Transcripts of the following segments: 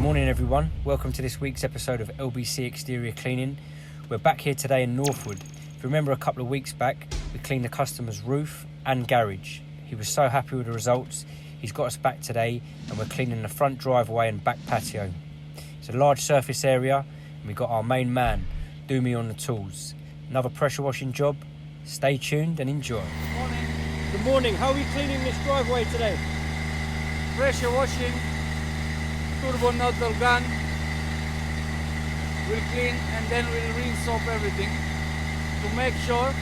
Morning everyone, welcome to this week's episode of LBC Exterior Cleaning. We're back here today in Northwood. If you remember a couple of weeks back, we cleaned the customer's roof and garage. He was so happy with the results, he's got us back today and we're cleaning the front driveway and back patio. It's a large surface area and we've got our main man, Doomy on the tools. Another pressure washing job. Stay tuned and enjoy. Morning. Good morning, how are we cleaning this driveway today? Pressure washing, turbo nozzle gun. We'll clean and then we'll rinse soap everything to make sure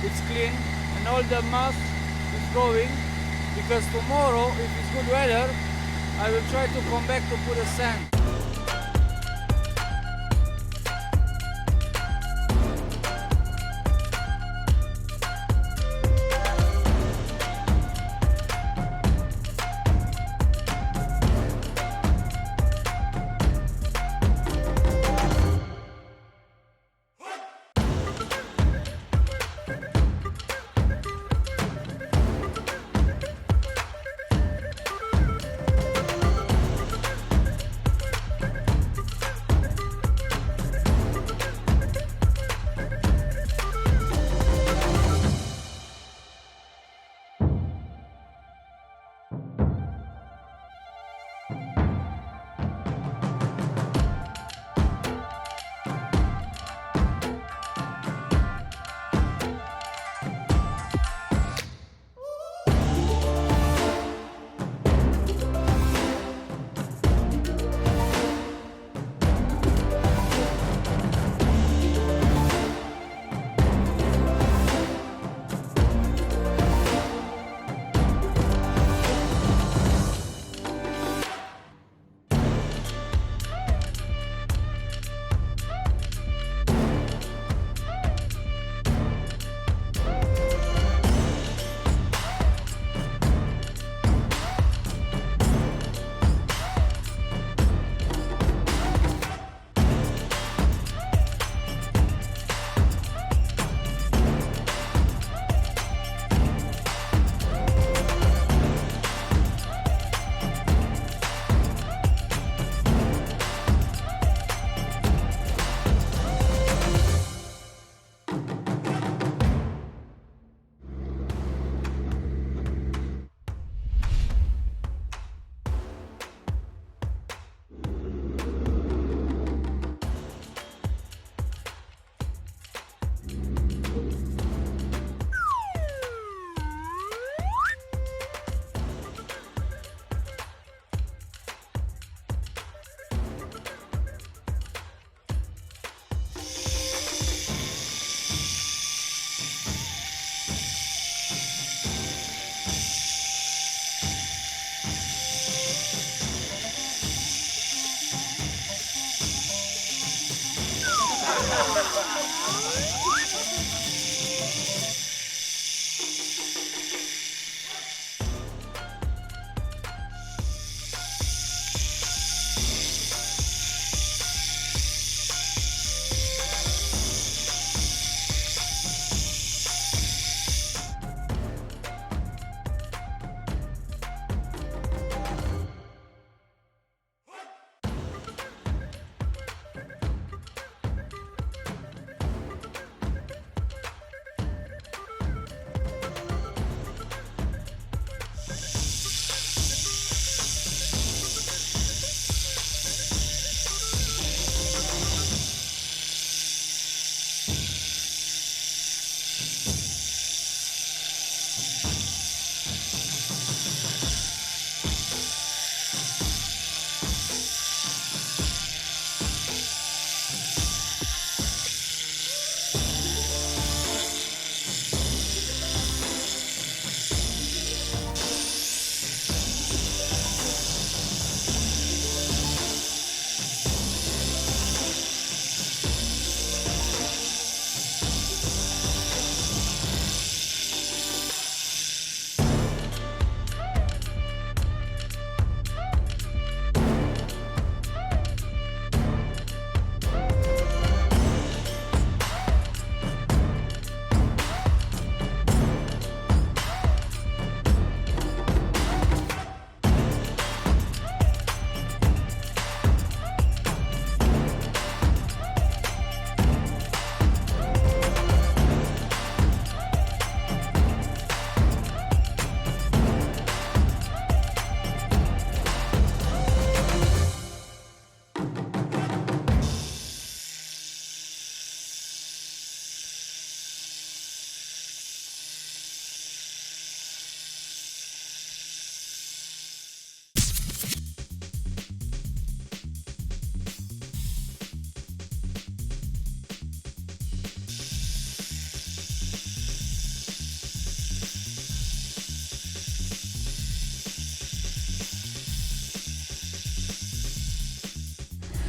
it's clean and all the must is going, because tomorrow, if it's good weather, I will try to come back to put a sand.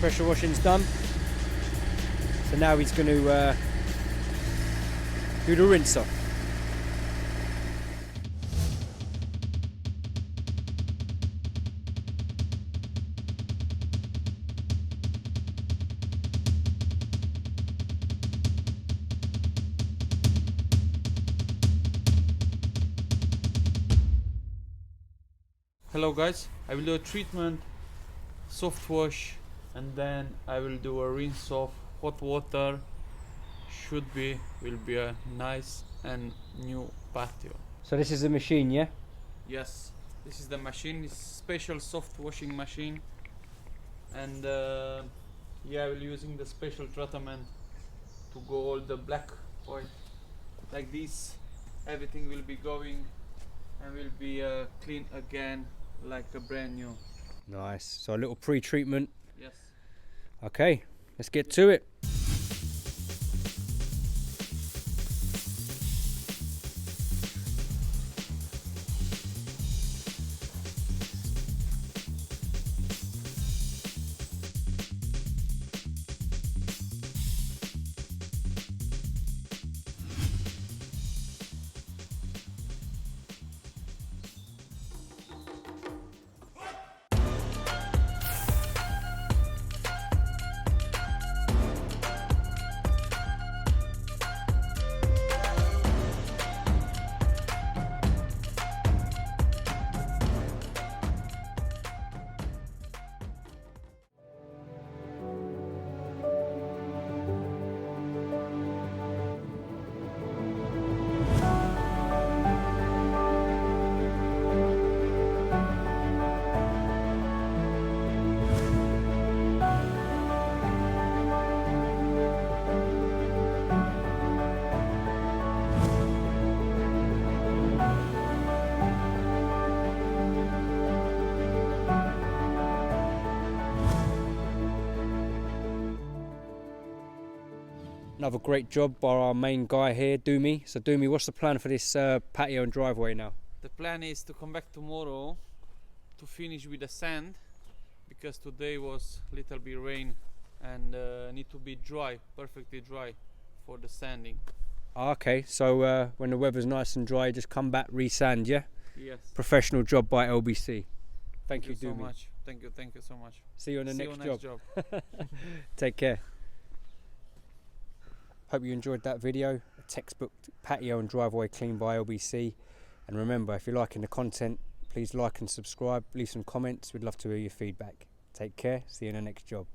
Pressure washing's done. So now he's going to do the rinser. Hello guys, I will do a treatment, soft wash, and then I will do a rinse off. Hot water will be a nice and new patio. So this is the machine, yeah? Yes, this is the machine. It's special soft washing machine, and yeah, I will using the special treatment to go all the black oil like this. Everything will be going and will be clean again like a brand new. Nice. So a little pre-treatment. Yes. Okay, let's get to it. Another great job by our main guy here, Doomy. So Doomy, what's the plan for this patio and driveway now? The plan is to come back tomorrow to finish with the sand, because today was little bit rain and need to be dry, perfectly dry for the sanding. Okay, so when the weather's nice and dry, just come back, re-sand, yeah? Yes. Professional job by LBC. Thank you, so Doomy. much. Thank you so much. See you on the next job. job. Take care. Hope you enjoyed that video. A textbook patio and driveway clean by LBC. And remember, if you're liking the content, please like and subscribe. Leave some comments. We'd love to hear your feedback. Take care. See you in the next job.